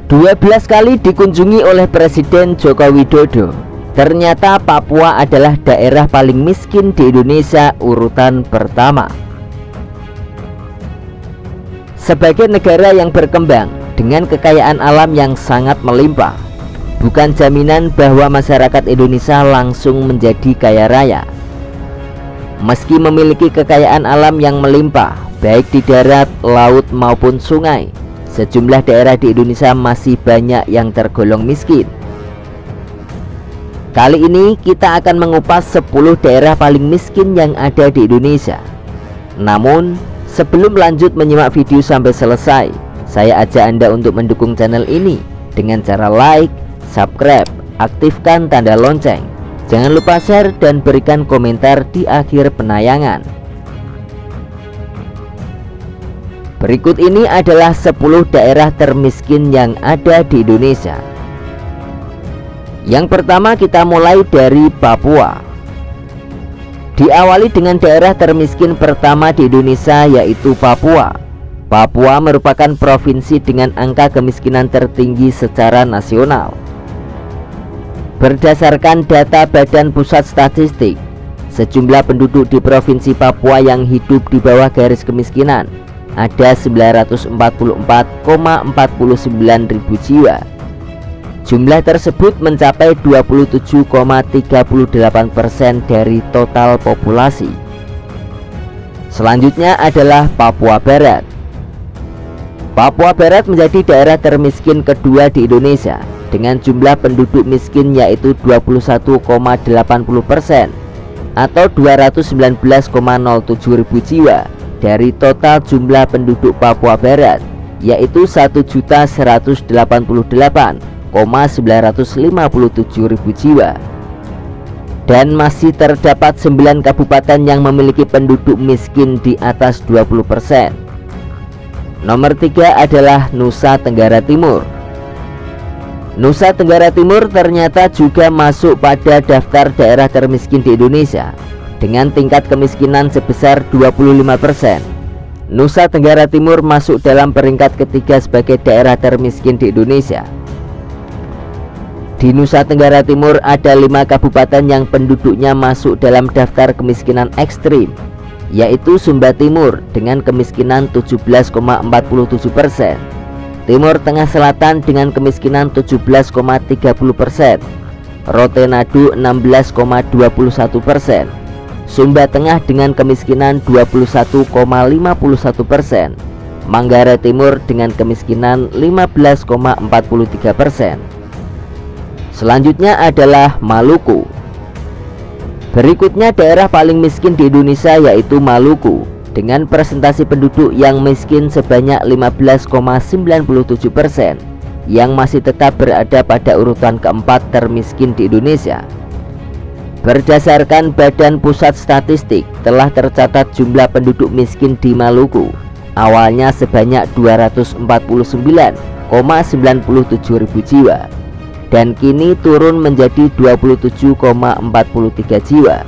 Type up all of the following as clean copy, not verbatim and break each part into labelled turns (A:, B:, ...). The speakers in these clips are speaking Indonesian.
A: 12 kali dikunjungi oleh Presiden Joko Widodo. Ternyata Papua adalah daerah paling miskin di Indonesia urutan pertama. Sebagai negara yang berkembang dengan kekayaan alam yang sangat melimpah, bukan jaminan bahwa masyarakat Indonesia langsung menjadi kaya raya. Meski memiliki kekayaan alam yang melimpah, baik di darat, laut maupun sungai, sejumlah daerah di Indonesia masih banyak yang tergolong miskin. Kali ini kita akan mengupas 10 daerah paling miskin yang ada di Indonesia. Namun, sebelum lanjut menyimak video sampai selesai, saya ajak Anda untuk mendukung channel ini dengan cara like, subscribe, aktifkan tanda lonceng. Jangan lupa share dan berikan komentar di akhir penayangan. Berikut ini adalah 10 daerah termiskin yang ada di Indonesia. Yang pertama, kita mulai dari Papua. Diawali dengan daerah termiskin pertama di Indonesia, yaitu Papua. Papua merupakan provinsi dengan angka kemiskinan tertinggi secara nasional. Berdasarkan data Badan Pusat Statistik, sejumlah penduduk di Provinsi Papua yang hidup di bawah garis kemiskinan ada 944,49 ribu jiwa. Jumlah tersebut mencapai 27,38% dari total populasi. Selanjutnya adalah Papua Barat. Papua Barat menjadi daerah termiskin kedua di Indonesia dengan jumlah penduduk miskin yaitu 21,80% atau 219,07 ribu jiwa dari total jumlah penduduk Papua Barat, yaitu 1.188,957 ribu jiwa. Dan masih terdapat 9 kabupaten yang memiliki penduduk miskin di atas 20%. Nomor 3 adalah Nusa Tenggara Timur. Nusa Tenggara Timur ternyata juga masuk pada daftar daerah termiskin di Indonesia dengan tingkat kemiskinan sebesar 25%. Nusa Tenggara Timur masuk dalam peringkat ketiga sebagai daerah termiskin di Indonesia. Di Nusa Tenggara Timur ada 5 kabupaten yang penduduknya masuk dalam daftar kemiskinan ekstrim, yaitu Sumba Timur dengan kemiskinan 17,47%, Timur Tengah Selatan dengan kemiskinan 17,30%, Rote-Nadu 16,21%, Sumba Tengah dengan kemiskinan 21,51%, Manggarai Timur dengan kemiskinan 15,43%. Selanjutnya adalah Maluku. Berikutnya daerah paling miskin di Indonesia yaitu Maluku dengan presentasi penduduk yang miskin sebanyak 15,97%, yang masih tetap berada pada urutan keempat termiskin di Indonesia. Berdasarkan Badan Pusat Statistik, telah tercatat jumlah penduduk miskin di Maluku awalnya sebanyak 249,97 ribu jiwa dan kini turun menjadi 27,43 jiwa.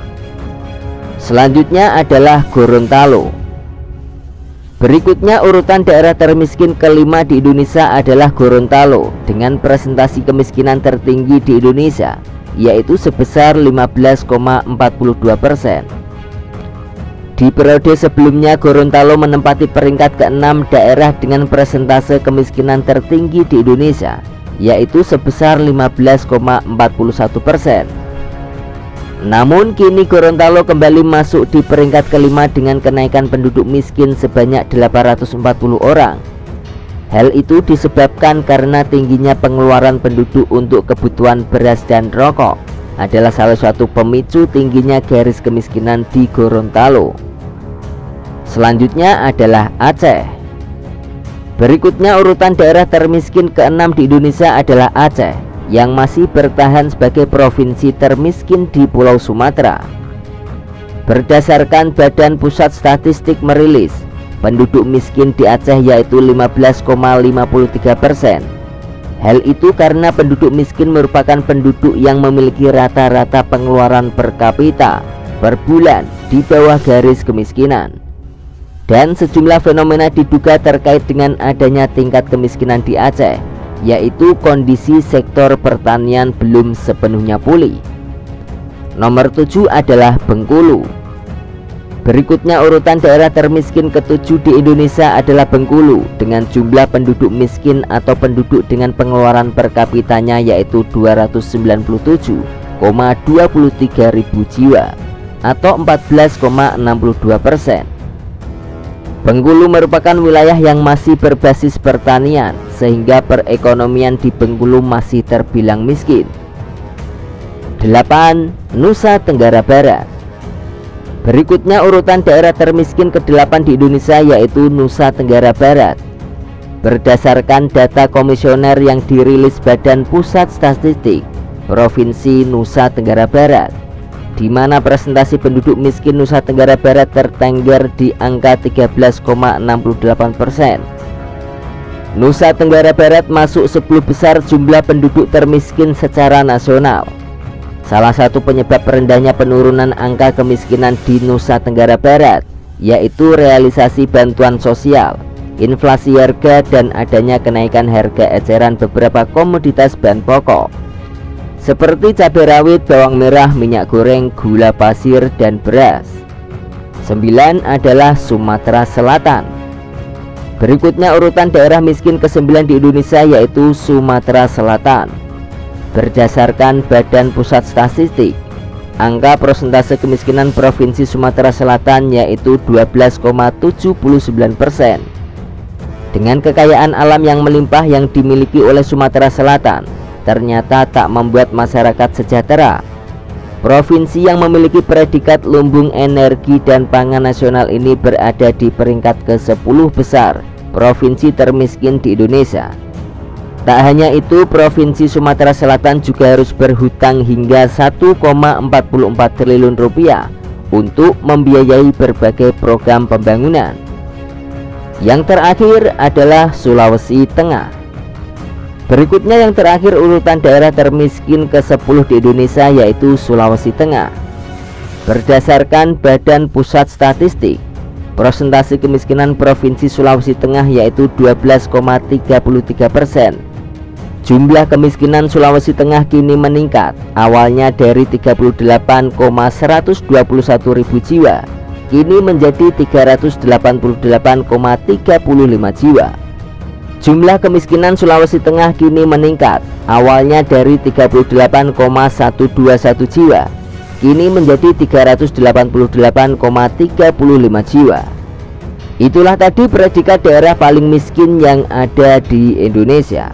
A: Selanjutnya adalah Gorontalo. Berikutnya urutan daerah termiskin kelima di Indonesia adalah Gorontalo dengan presentasi kemiskinan tertinggi di Indonesia, yaitu sebesar 15,42%. Di periode sebelumnya, Gorontalo menempati peringkat ke-6 daerah dengan persentase kemiskinan tertinggi di Indonesia, yaitu sebesar 15,41%. Namun kini Gorontalo kembali masuk di peringkat kelima dengan kenaikan penduduk miskin sebanyak 840 orang. Hal itu disebabkan karena tingginya pengeluaran penduduk untuk kebutuhan beras dan rokok adalah salah satu pemicu tingginya garis kemiskinan di Gorontalo. Selanjutnya adalah Aceh. Berikutnya urutan daerah termiskin ke-6 di Indonesia adalah Aceh, yang masih bertahan sebagai provinsi termiskin di Pulau Sumatera. Berdasarkan Badan Pusat Statistik merilis, penduduk miskin di Aceh yaitu 15,53%. Hal itu karena penduduk miskin merupakan penduduk yang memiliki rata-rata pengeluaran per kapita per bulan di bawah garis kemiskinan. Dan sejumlah fenomena diduga terkait dengan adanya tingkat kemiskinan di Aceh, yaitu kondisi sektor pertanian belum sepenuhnya pulih. Nomor 7 adalah Bengkulu. Berikutnya urutan daerah termiskin ke-7 di Indonesia adalah Bengkulu dengan jumlah penduduk miskin atau penduduk dengan pengeluaran per kapitanya yaitu 297,23 ribu jiwa atau 14,62%. Bengkulu merupakan wilayah yang masih berbasis pertanian sehingga perekonomian di Bengkulu masih terbilang miskin. 8. Nusa Tenggara Barat. Berikutnya urutan daerah termiskin ke-8 di Indonesia yaitu Nusa Tenggara Barat. Berdasarkan data komisioner yang dirilis Badan Pusat Statistik Provinsi Nusa Tenggara Barat, di mana presentasi penduduk miskin Nusa Tenggara Barat tertengger di angka 13,68%. Nusa Tenggara Barat masuk 10 besar jumlah penduduk termiskin secara nasional. Salah satu penyebab rendahnya penurunan angka kemiskinan di Nusa Tenggara Barat yaitu realisasi bantuan sosial, inflasi harga, dan adanya kenaikan harga eceran beberapa komoditas bahan pokok seperti cabai rawit, bawang merah, minyak goreng, gula pasir, dan beras. 9 adalah Sumatera Selatan. Berikutnya urutan daerah miskin ke-9 di Indonesia yaitu Sumatera Selatan. Berdasarkan Badan Pusat Statistik, angka persentase kemiskinan Provinsi Sumatera Selatan yaitu 12,79%. Dengan kekayaan alam yang melimpah yang dimiliki oleh Sumatera Selatan, ternyata tak membuat masyarakat sejahtera. Provinsi yang memiliki predikat lumbung energi dan pangan nasional ini berada di peringkat ke-10 besar provinsi termiskin di Indonesia. Tak hanya itu, Provinsi Sumatera Selatan juga harus berhutang hingga 1,44 triliun rupiah untuk membiayai berbagai program pembangunan. Yang terakhir adalah Sulawesi Tengah. Berikutnya yang terakhir urutan daerah termiskin ke-10 di Indonesia yaitu Sulawesi Tengah. Berdasarkan Badan Pusat Statistik, persentase kemiskinan Provinsi Sulawesi Tengah yaitu 12,33%. Jumlah kemiskinan Sulawesi Tengah kini meningkat, awalnya dari 38,121 ribu jiwa, kini menjadi 388,35 jiwa. Jumlah kemiskinan Sulawesi Tengah kini meningkat, awalnya dari 38,121 jiwa, kini menjadi 388,35 jiwa. Itulah tadi predikat daerah paling miskin yang ada di Indonesia.